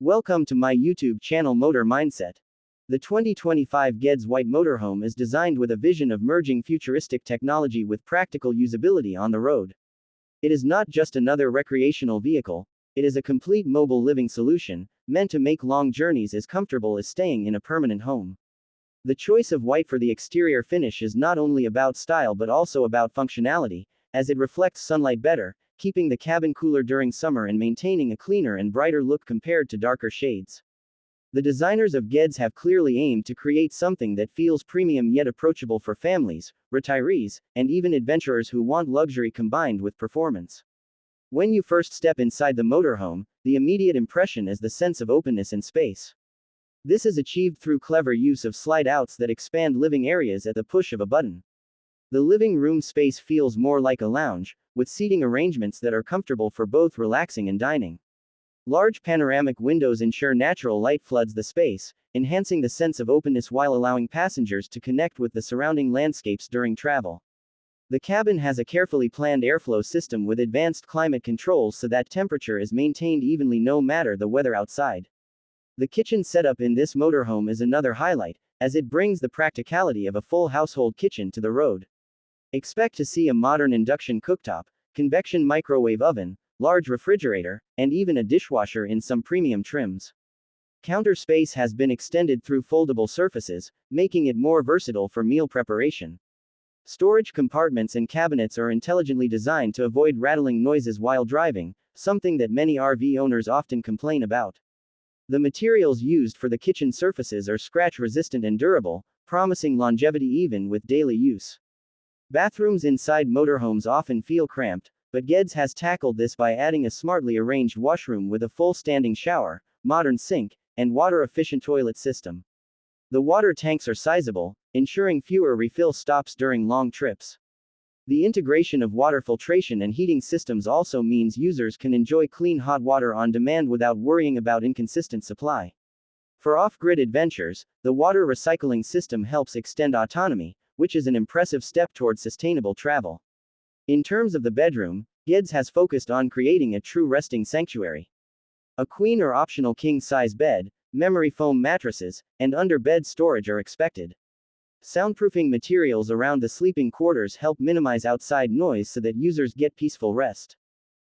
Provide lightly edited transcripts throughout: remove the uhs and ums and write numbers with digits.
Welcome to my YouTube channel Motor Mindset. The 2025 GEDS White Motorhome is designed with a vision of merging futuristic technology with practical usability on the road. It is not just another recreational vehicle, it is a complete mobile living solution, meant to make long journeys as comfortable as staying in a permanent home. The choice of white for the exterior finish is not only about style but also about functionality, as it reflects sunlight better, keeping the cabin cooler during summer and maintaining a cleaner and brighter look compared to darker shades. The designers of GEDS have clearly aimed to create something that feels premium yet approachable for families, retirees, and even adventurers who want luxury combined with performance. When you first step inside the motorhome, the immediate impression is the sense of openness and space. This is achieved through clever use of slide-outs that expand living areas at the push of a button. The living room space feels more like a lounge, with seating arrangements that are comfortable for both relaxing and dining. Large panoramic windows ensure natural light floods the space, enhancing the sense of openness while allowing passengers to connect with the surrounding landscapes during travel. The cabin has a carefully planned airflow system with advanced climate controls so that temperature is maintained evenly no matter the weather outside. The kitchen setup in this motorhome is another highlight, as it brings the practicality of a full household kitchen to the road. Expect to see a modern induction cooktop, convection microwave oven, large refrigerator, and even a dishwasher in some premium trims. Counter space has been extended through foldable surfaces, making it more versatile for meal preparation. Storage compartments and cabinets are intelligently designed to avoid rattling noises while driving, something that many RV owners often complain about. The materials used for the kitchen surfaces are scratch-resistant and durable, promising longevity even with daily use. Bathrooms inside motorhomes often feel cramped, but GEDS has tackled this by adding a smartly arranged washroom with a full standing shower, modern sink, and water-efficient toilet system. The water tanks are sizable, ensuring fewer refill stops during long trips. The integration of water filtration and heating systems also means users can enjoy clean hot water on demand without worrying about inconsistent supply. For off-grid adventures, the water recycling system helps extend autonomy, which is an impressive step towards sustainable travel. In terms of the bedroom, GEDS has focused on creating a true resting sanctuary. A queen or optional king-size bed, memory foam mattresses, and under-bed storage are expected. Soundproofing materials around the sleeping quarters help minimize outside noise so that users get peaceful rest.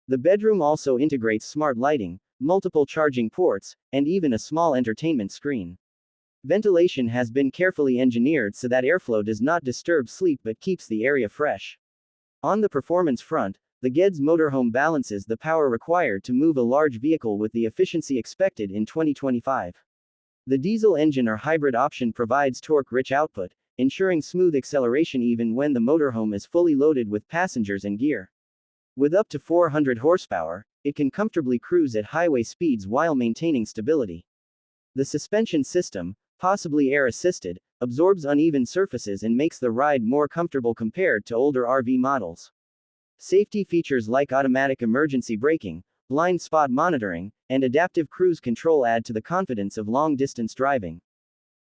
The bedroom also integrates smart lighting, multiple charging ports, and even a small entertainment screen. Ventilation has been carefully engineered so that airflow does not disturb sleep but keeps the area fresh. On the performance front, the GEDS motorhome balances the power required to move a large vehicle with the efficiency expected in 2025. The diesel engine or hybrid option provides torque-rich output, ensuring smooth acceleration even when the motorhome is fully loaded with passengers and gear. With up to 400 horsepower, it can comfortably cruise at highway speeds while maintaining stability. The suspension system, possibly air-assisted, absorbs uneven surfaces and makes the ride more comfortable compared to older RV models. Safety features like automatic emergency braking, blind spot monitoring, and adaptive cruise control add to the confidence of long-distance driving.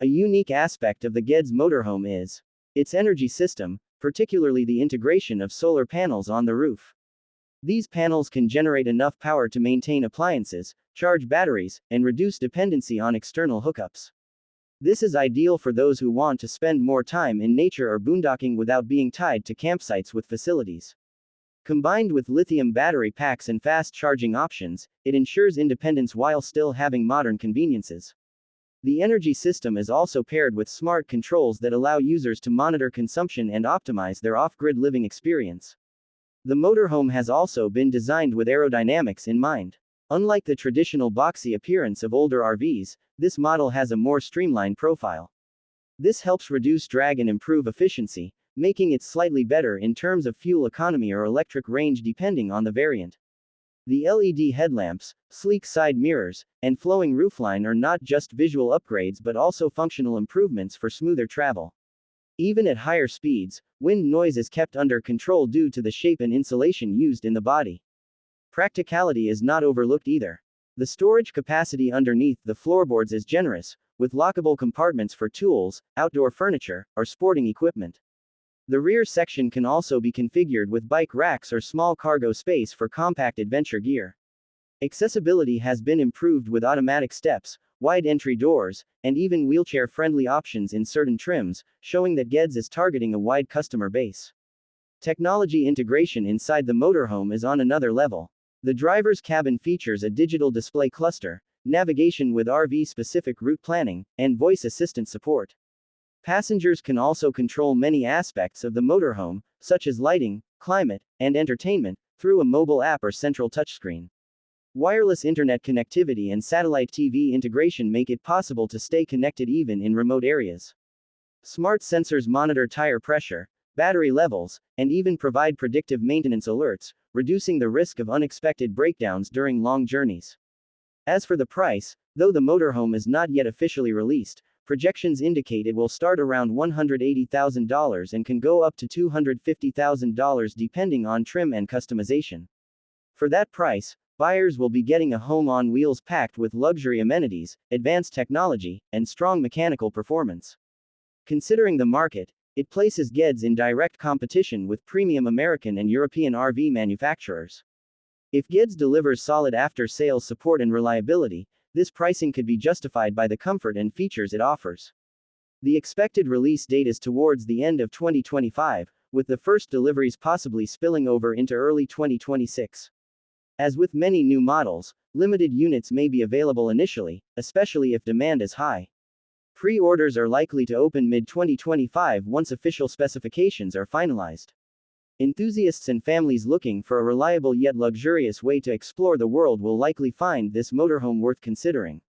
A unique aspect of the GEDS motorhome is its energy system, particularly the integration of solar panels on the roof. These panels can generate enough power to maintain appliances, charge batteries, and reduce dependency on external hookups. This is ideal for those who want to spend more time in nature or boondocking without being tied to campsites with facilities. Combined with lithium battery packs and fast charging options, it ensures independence while still having modern conveniences. The energy system is also paired with smart controls that allow users to monitor consumption and optimize their off-grid living experience. The motorhome has also been designed with aerodynamics in mind. Unlike the traditional boxy appearance of older RVs, this model has a more streamlined profile. This helps reduce drag and improve efficiency, making it slightly better in terms of fuel economy or electric range depending on the variant. The LED headlamps, sleek side mirrors, and flowing roofline are not just visual upgrades but also functional improvements for smoother travel. Even at higher speeds, wind noise is kept under control due to the shape and insulation used in the body. Practicality is not overlooked either. The storage capacity underneath the floorboards is generous, with lockable compartments for tools, outdoor furniture, or sporting equipment. The rear section can also be configured with bike racks or small cargo space for compact adventure gear. Accessibility has been improved with automatic steps, wide entry doors, and even wheelchair-friendly options in certain trims, showing that GEDS is targeting a wide customer base. Technology integration inside the motorhome is on another level. The driver's cabin features a digital display cluster, navigation with RV-specific route planning, and voice assistant support. Passengers can also control many aspects of the motorhome, such as lighting, climate, and entertainment, through a mobile app or central touchscreen. Wireless internet connectivity and satellite TV integration make it possible to stay connected even in remote areas. Smart sensors monitor tire pressure, battery levels, and even provide predictive maintenance alerts, reducing the risk of unexpected breakdowns during long journeys. As for the price, though the motorhome is not yet officially released, projections indicate it will start around $180,000 and can go up to $250,000 depending on trim and customization. For that price, buyers will be getting a home on wheels packed with luxury amenities, advanced technology, and strong mechanical performance. Considering the market, it places GEDS in direct competition with premium American and European RV manufacturers. If GEDS delivers solid after-sales support and reliability, this pricing could be justified by the comfort and features it offers. The expected release date is towards the end of 2025, with the first deliveries possibly spilling over into early 2026. As with many new models, limited units may be available initially, especially if demand is high. Pre-orders are likely to open mid-2025 once official specifications are finalized. Enthusiasts and families looking for a reliable yet luxurious way to explore the world will likely find this motorhome worth considering.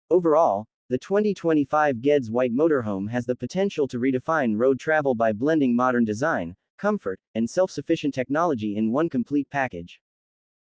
Overall, the 2025 GEDS White Motorhome has the potential to redefine road travel by blending modern design, comfort, and self-sufficient technology in one complete package.